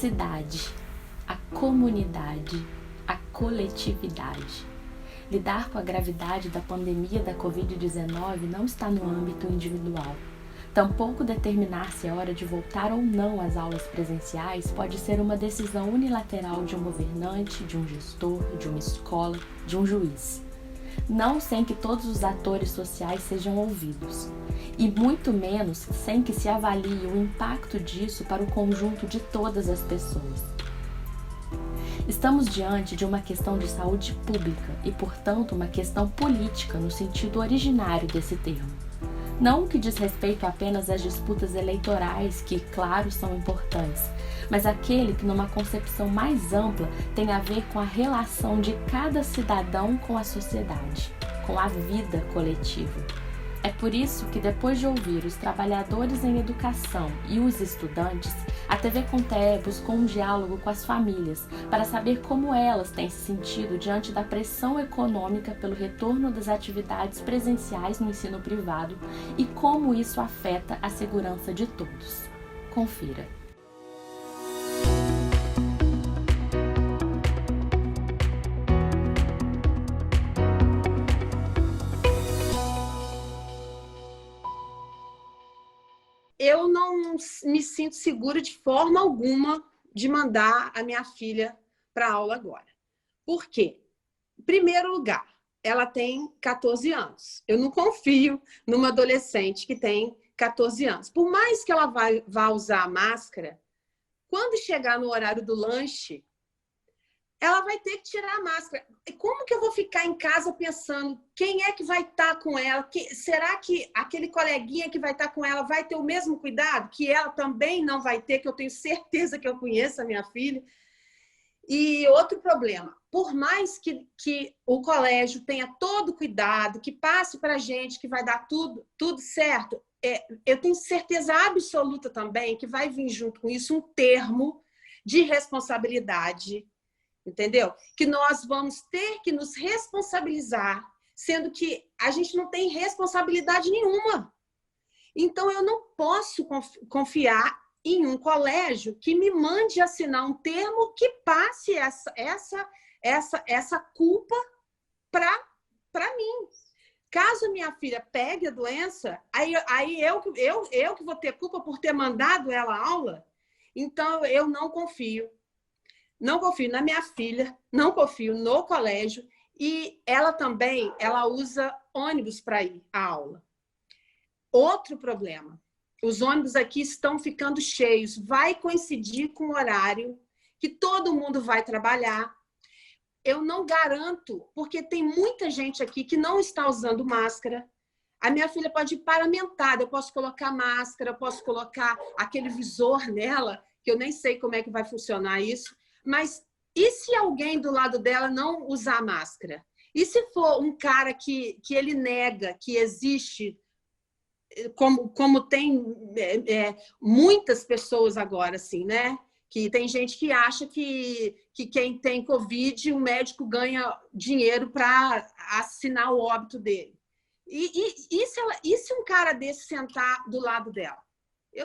cidade, a comunidade, a coletividade. Lidar com a gravidade da pandemia da Covid-19 não está no âmbito individual. Tampouco determinar se é hora de voltar ou não às aulas presenciais pode ser uma decisão unilateral de um governante, de um gestor, de uma escola, de um juiz. Não sem que todos os atores sociais sejam ouvidos. E muito menos sem que se avalie o impacto disso para o conjunto de todas as pessoas. Estamos diante de uma questão de saúde pública e, portanto, uma questão política no sentido originário desse termo. Não o que diz respeito apenas às disputas eleitorais, que, claro, são importantes, mas aquele que, numa concepção mais ampla, tem a ver com a relação de cada cidadão com a sociedade, com a vida coletiva. É por isso que, depois de ouvir os trabalhadores em educação e os estudantes, a TV Conté buscou um diálogo com as famílias para saber como elas têm se sentido diante da pressão econômica pelo retorno das atividades presenciais no ensino privado e como isso afeta a segurança de todos. Confira. Eu não me sinto segura de forma alguma de mandar a minha filha para a aula agora. Por quê? Em primeiro lugar, ela tem 14 anos. Eu não confio numa adolescente que tem 14 anos. Por mais que ela vá usar a máscara, quando chegar no horário do lanche, ela vai ter que tirar a máscara. Como que eu vou ficar em casa pensando quem é que vai estar com ela? Será que aquele coleguinha que vai estar com ela vai ter o mesmo cuidado que ela também não vai ter, que eu tenho certeza que eu conheço a minha filha? E outro problema, por mais que o colégio tenha todo cuidado, que passe para a gente que vai dar tudo certo, eu tenho certeza absoluta também que vai vir junto com isso um termo de responsabilidade, entendeu? Que nós vamos ter que nos responsabilizar, sendo que a gente não tem responsabilidade nenhuma. Então, eu não posso confiar em um colégio que me mande assinar um termo que passe essa culpa para mim. Caso minha filha pegue a doença, aí eu que vou ter culpa por ter mandado ela à aula. Então, eu não confio. Não confio na minha filha, não confio no colégio e ela também, ela usa ônibus para ir à aula. Outro problema, os ônibus aqui estão ficando cheios, vai coincidir com o horário que todo mundo vai trabalhar. Eu não garanto, porque tem muita gente aqui que não está usando máscara. A minha filha pode ir paramentada, eu posso colocar máscara, eu posso colocar aquele visor nela, que eu nem sei como é que vai funcionar isso. Mas e se alguém do lado dela não usar máscara? E se for um cara que ele nega que existe, como tem muitas pessoas agora, assim, né? Que tem gente que acha que quem tem Covid, o médico ganha dinheiro para assinar o óbito dele. E se um cara desse sentar do lado dela?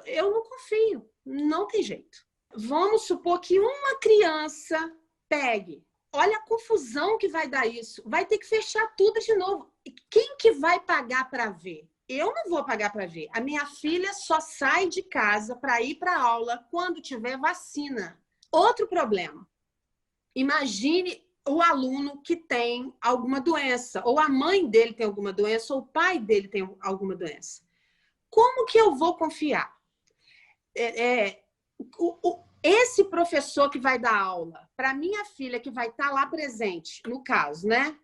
Eu não confio, não tem jeito. Vamos supor que uma criança pegue. Olha a confusão que vai dar isso. Vai ter que fechar tudo de novo. Quem que vai pagar para ver? Eu não vou pagar para ver. A minha filha só sai de casa para ir para a aula quando tiver vacina. Outro problema. Imagine o aluno que tem alguma doença, ou a mãe dele tem alguma doença, ou o pai dele tem alguma doença. Como que eu vou confiar? Esse professor que vai dar aula para minha filha, que vai estar lá presente, no caso, né?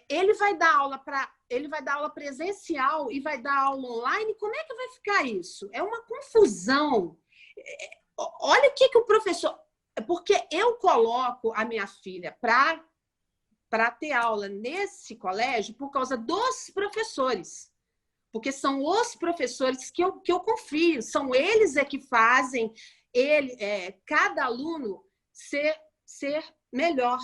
Ele vai dar aula presencial e vai dar aula online. Como é que vai ficar isso? É uma confusão. Olha o que o professor... Porque eu coloco a minha filha para ter aula nesse colégio por causa dos professores. Porque são os professores que eu confio, são eles que fazem cada aluno ser melhor.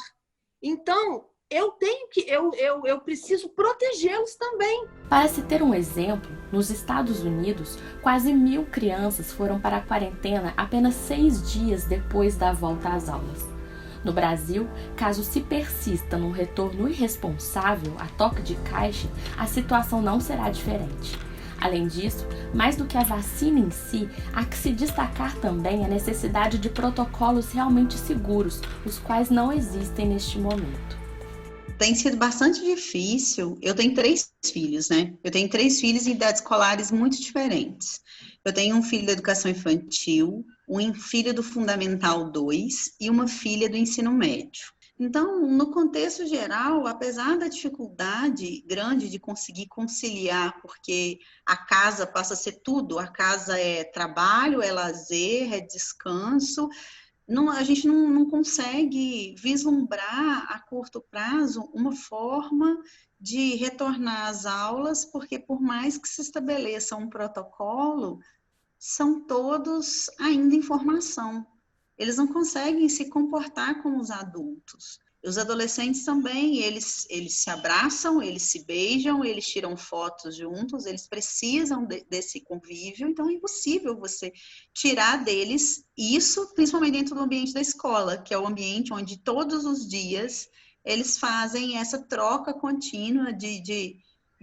Então, eu preciso protegê-los também. Para se ter um exemplo, nos Estados Unidos, quase 1.000 crianças foram para a quarentena apenas 6 dias depois da volta às aulas. No Brasil, caso se persista num retorno irresponsável a toque de caixa, a situação não será diferente. Além disso, mais do que a vacina em si, há que se destacar também a necessidade de protocolos realmente seguros, os quais não existem neste momento. Tem sido bastante difícil. Eu tenho 3 filhos, né? Eu tenho 3 filhos em idades escolares muito diferentes. Eu tenho um filho da educação infantil, um filho do Fundamental 2 e uma filha do ensino médio. Então, no contexto geral, apesar da dificuldade grande de conseguir conciliar, porque a casa passa a ser tudo, a casa é trabalho, é lazer, é descanso, a gente não consegue vislumbrar a curto prazo uma forma de retornar às aulas, porque por mais que se estabeleça um protocolo, são todos ainda em formação. Eles não conseguem se comportar como os adultos. Os adolescentes também, eles se abraçam, eles se beijam, eles tiram fotos juntos, eles precisam desse convívio, então é impossível você tirar deles isso, principalmente dentro do ambiente da escola, que é o ambiente onde todos os dias eles fazem essa troca contínua de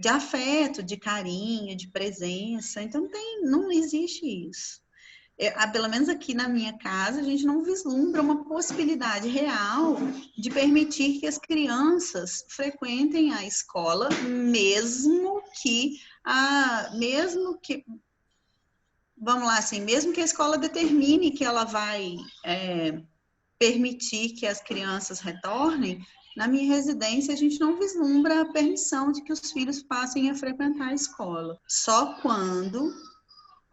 afeto, de carinho, de presença. Então não existe isso. Pelo menos aqui na minha casa, a gente não vislumbra uma possibilidade real de permitir que as crianças frequentem a escola, mesmo que a escola determine que ela vai permitir que as crianças retornem. Na minha residência, a gente não vislumbra a permissão de que os filhos passem a frequentar a escola. Só quando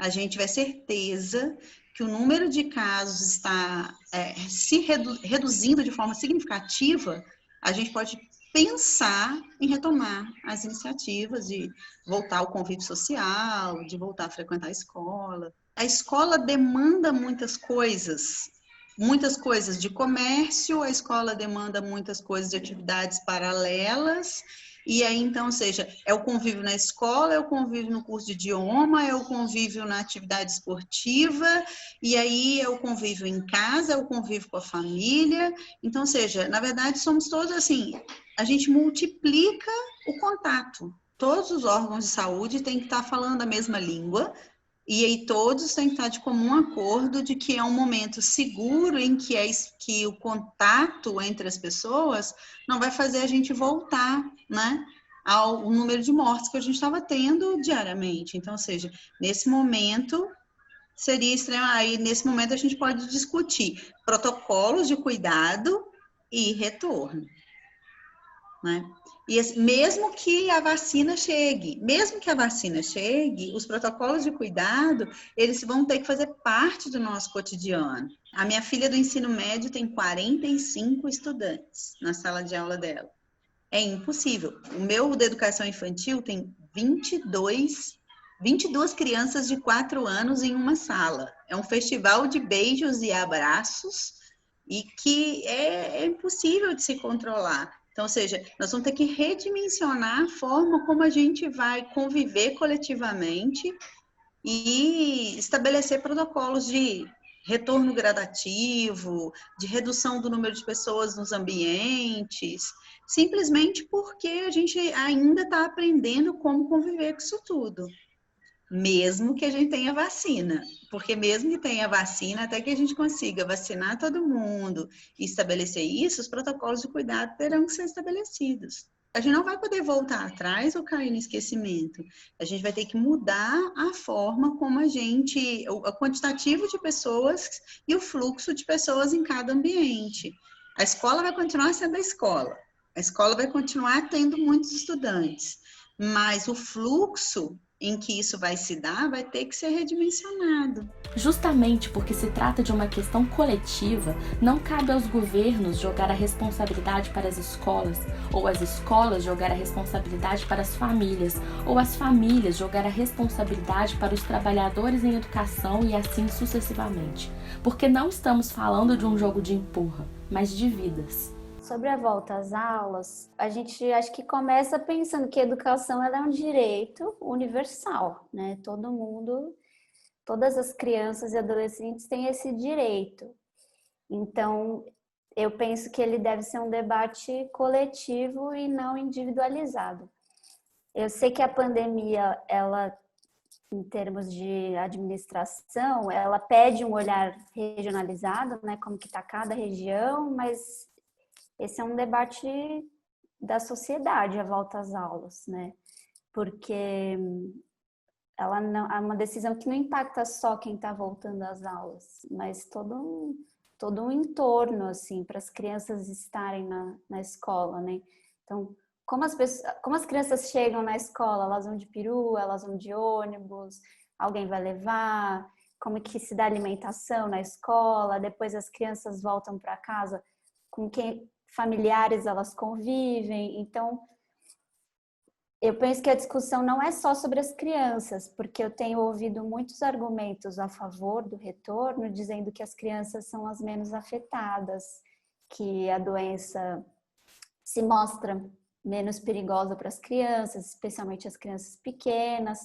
a gente tiver certeza que o número de casos está se reduzindo de forma significativa, a gente pode pensar em retomar as iniciativas de voltar ao convívio social, de voltar a frequentar a escola. A escola demanda muitas coisas de comércio, a escola demanda muitas coisas de atividades paralelas. E aí, então, ou seja, é o convívio na escola, é o convívio no curso de idioma, é o convívio na atividade esportiva, e aí é o convívio em casa, é o convívio com a família. Então, ou seja, na verdade, somos todos assim, a gente multiplica o contato. Todos os órgãos de saúde têm que estar falando a mesma língua, e aí todos têm que estar de comum acordo de que é um momento seguro em que o contato entre as pessoas não vai fazer a gente voltar, né, ao número de mortes que a gente estava tendo diariamente. Então, ou seja, nesse momento seria extremo. Aí, nesse momento, a gente pode discutir protocolos de cuidado e retorno, né? E mesmo que a vacina chegue, os protocolos de cuidado, eles vão ter que fazer parte do nosso cotidiano. A minha filha do ensino médio tem 45 estudantes na sala de aula dela. É impossível. O meu da educação infantil tem 22 crianças de 4 anos em uma sala. É um festival de beijos e abraços e que é impossível de se controlar. Então, ou seja, nós vamos ter que redimensionar a forma como a gente vai conviver coletivamente e estabelecer protocolos de retorno gradativo, de redução do número de pessoas nos ambientes, simplesmente porque a gente ainda está aprendendo como conviver com isso tudo. Mesmo que a gente tenha vacina, porque mesmo que tenha vacina, até que a gente consiga vacinar todo mundo e estabelecer isso, os protocolos de cuidado terão que ser estabelecidos. A gente não vai poder voltar atrás ou cair no esquecimento. A gente vai ter que mudar a forma como o quantitativo de pessoas e o fluxo de pessoas em cada ambiente. A escola vai continuar sendo a escola vai continuar tendo muitos estudantes, mas o fluxo em que isso vai se dar, vai ter que ser redimensionado. Justamente porque se trata de uma questão coletiva, não cabe aos governos jogar a responsabilidade para as escolas, ou as escolas jogar a responsabilidade para as famílias, ou as famílias jogar a responsabilidade para os trabalhadores em educação e assim sucessivamente. Porque não estamos falando de um jogo de empurra, mas de vidas. Sobre a volta às aulas, a gente acho que começa pensando que a educação ela é um direito universal, né? Todo mundo, todas as crianças e adolescentes têm esse direito. Então, eu penso que ele deve ser um debate coletivo e não individualizado. Eu sei que a pandemia, ela, em termos de administração, ela pede um olhar regionalizado, né? Como que está cada região, mas esse é um debate da sociedade, a volta às aulas, né? Porque ela não, é uma decisão que não impacta só quem está voltando às aulas, mas todo um entorno, assim, para as crianças estarem na escola, né? Então, como as crianças chegam na escola? Elas vão de perua, elas vão de ônibus, alguém vai levar, como que se dá alimentação na escola, depois as crianças voltam para casa, com quem familiares elas convivem. Então, eu penso que a discussão não é só sobre as crianças, porque eu tenho ouvido muitos argumentos a favor do retorno, dizendo que as crianças são as menos afetadas, que a doença se mostra menos perigosa para as crianças, especialmente as crianças pequenas.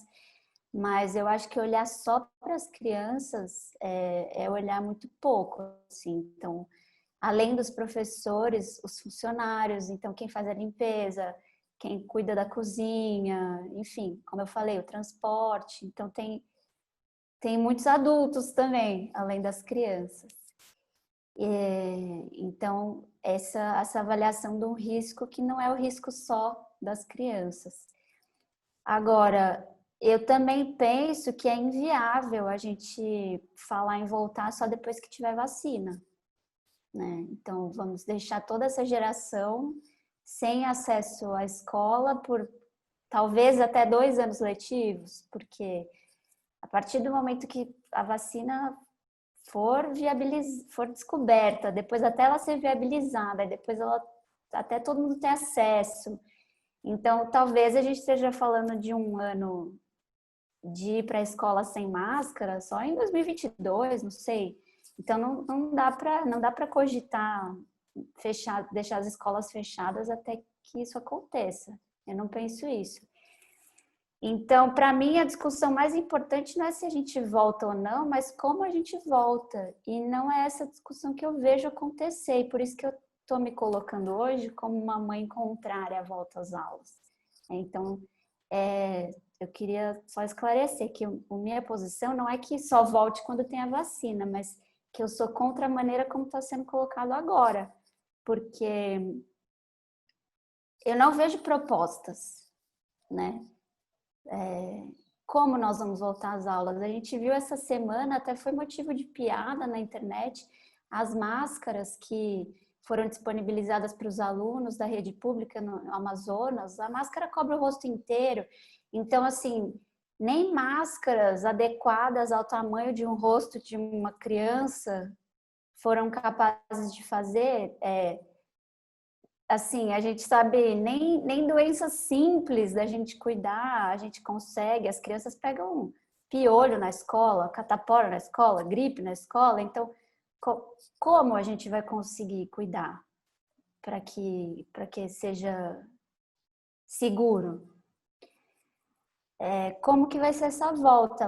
Mas eu acho que olhar só para as crianças é olhar muito pouco, assim. Então, além dos professores, os funcionários, então quem faz a limpeza, quem cuida da cozinha, enfim, como eu falei, o transporte. Então tem muitos adultos também, além das crianças. Então, essa avaliação de um risco que não é o risco só das crianças. Agora, eu também penso que é inviável a gente falar em voltar só depois que tiver vacina, né? Então, vamos deixar toda essa geração sem acesso à escola por talvez até 2 anos letivos, porque a partir do momento que a vacina for descoberta, depois até ela ser viabilizada, depois até todo mundo ter acesso. Então, talvez a gente esteja falando de um ano de ir para a escola sem máscara só em 2022, não sei. Então, não dá para cogitar deixar as escolas fechadas até que isso aconteça. Eu não penso isso. Então, para mim, a discussão mais importante não é se a gente volta ou não, mas como a gente volta. E não é essa discussão que eu vejo acontecer. E por isso que eu estou me colocando hoje como uma mãe contrária à volta às aulas. Então, eu queria só esclarecer que a minha posição não é que só volte quando tem a vacina, mas que eu sou contra a maneira como está sendo colocado agora. Porque eu não vejo propostas, né? Como nós vamos voltar às aulas? A gente viu essa semana, até foi motivo de piada na internet, as máscaras que foram disponibilizadas para os alunos da rede pública no Amazonas. A máscara cobre o rosto inteiro. Então, assim, nem máscaras adequadas ao tamanho de um rosto de uma criança foram capazes de fazer. Assim, a gente sabe, nem doenças simples da gente cuidar, a gente consegue. As crianças pegam piolho na escola, catapora na escola, gripe na escola. Então, como a gente vai conseguir cuidar para que seja seguro? Como que vai ser essa volta?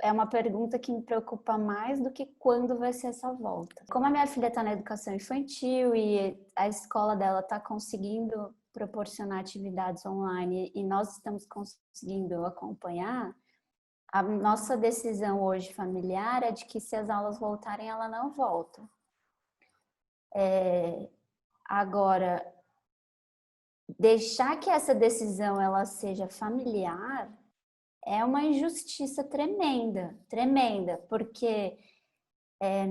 É uma pergunta que me preocupa mais do que quando vai ser essa volta. Como a minha filha está na educação infantil e a escola dela está conseguindo proporcionar atividades online e nós estamos conseguindo acompanhar, a nossa decisão hoje familiar é de que se as aulas voltarem, ela não volta. Agora, deixar que essa decisão ela seja familiar é uma injustiça tremenda, tremenda, porque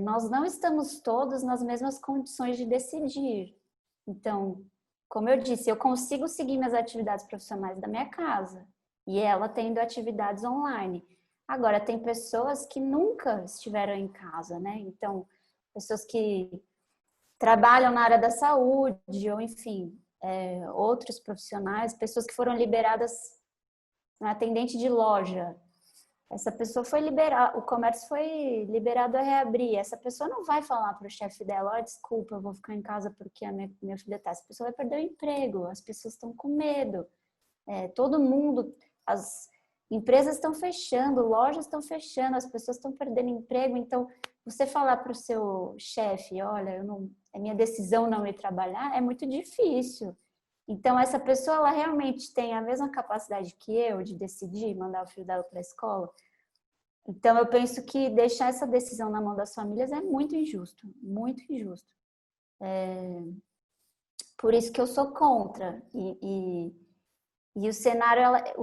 nós não estamos todos nas mesmas condições de decidir. Então, como eu disse, eu consigo seguir minhas atividades profissionais da minha casa e ela tendo atividades online. Agora, tem pessoas que nunca estiveram em casa, né? Então, pessoas que trabalham na área da saúde ou, enfim, outros profissionais, pessoas que foram liberadas, um atendente de loja, Essa pessoa foi liberada, o comércio foi liberado a reabrir. Essa pessoa não vai falar para o chefe dela, desculpa, eu vou ficar em casa porque a minha filha está. Essa pessoa vai perder o emprego, as pessoas estão com medo. Todo mundo, as empresas estão fechando, lojas estão fechando, as pessoas estão perdendo emprego. Então, você falar para o seu chefe, olha, é minha decisão não ir trabalhar, é muito difícil. Então, essa pessoa, ela realmente tem a mesma capacidade que eu de decidir mandar o filho dela para a escola. Então, eu penso que deixar essa decisão na mão das famílias é muito injusto, muito injusto. Por isso que eu sou contra. E o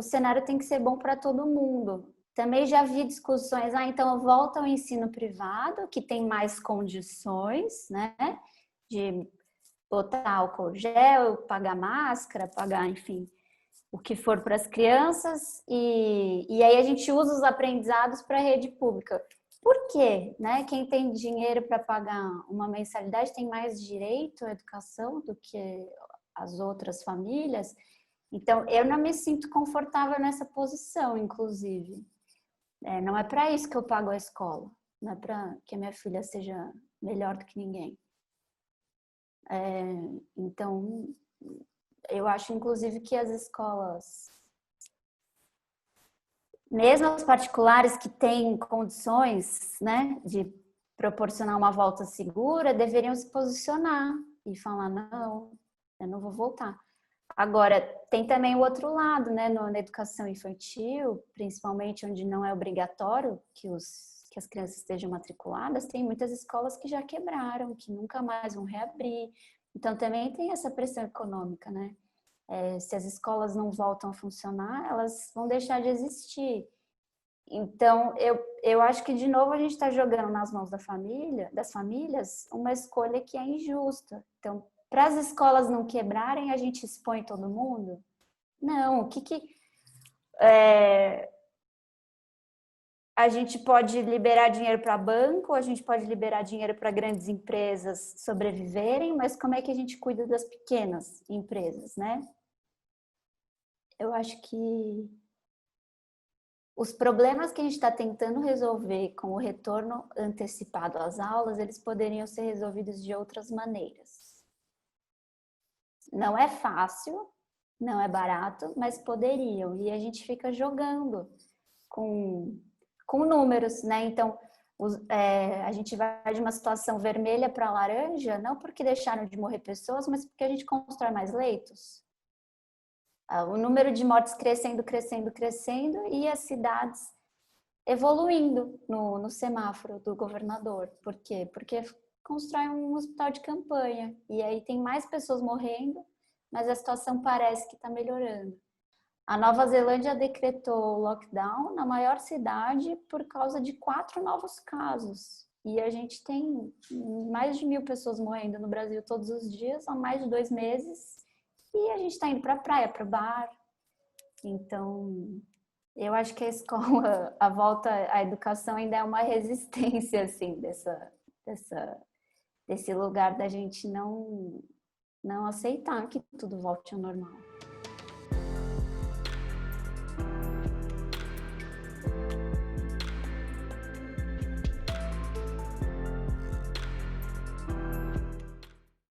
cenário tem que ser bom para todo mundo. Também já vi discussões, então volta ao ensino privado, que tem mais condições, né, de botar álcool gel, pagar máscara, pagar, enfim, o que for para as crianças, e aí a gente usa os aprendizados para a rede pública. Por quê? Né? Quem tem dinheiro para pagar uma mensalidade tem mais direito à educação do que as outras famílias. Então, eu não me sinto confortável nessa posição, inclusive. Não é para isso que eu pago a escola, não é para que a minha filha seja melhor do que ninguém. Então, eu acho, inclusive, que as escolas, mesmo as particulares que têm condições, né, de proporcionar uma volta segura, deveriam se posicionar e falar, não, eu não vou voltar. Agora, tem também o outro lado, né, na educação infantil, principalmente onde não é obrigatório que as crianças estejam matriculadas, tem muitas escolas que já quebraram, que nunca mais vão reabrir. Então, também tem essa pressão econômica, né? Se as escolas não voltam a funcionar, elas vão deixar de existir. Então, eu acho que, de novo, a gente está jogando nas mãos das famílias, uma escolha que é injusta. Então, para as escolas não quebrarem, a gente expõe todo mundo? Não, a gente pode liberar dinheiro para banco, a gente pode liberar dinheiro para grandes empresas sobreviverem, mas como é que a gente cuida das pequenas empresas, né? Eu acho que os problemas que a gente está tentando resolver com o retorno antecipado às aulas, eles poderiam ser resolvidos de outras maneiras. Não é fácil, não é barato, mas poderiam. E a gente fica jogando com números, né? Então, a gente vai de uma situação vermelha para laranja, não porque deixaram de morrer pessoas, mas porque a gente constrói mais leitos. O número de mortes crescendo e as cidades evoluindo no semáforo do governador. Por quê? Porque constrói um hospital de campanha e aí tem mais pessoas morrendo, mas a situação parece que está melhorando. A Nova Zelândia decretou lockdown na maior cidade por causa de 4 novos casos. E a gente tem mais de 1.000 pessoas morrendo no Brasil todos os dias, há mais de 2 meses. E a gente está indo para a praia, para o bar. Então, eu acho que a escola, a volta à educação ainda é uma resistência, assim, desse lugar da gente não aceitar que tudo volte ao normal.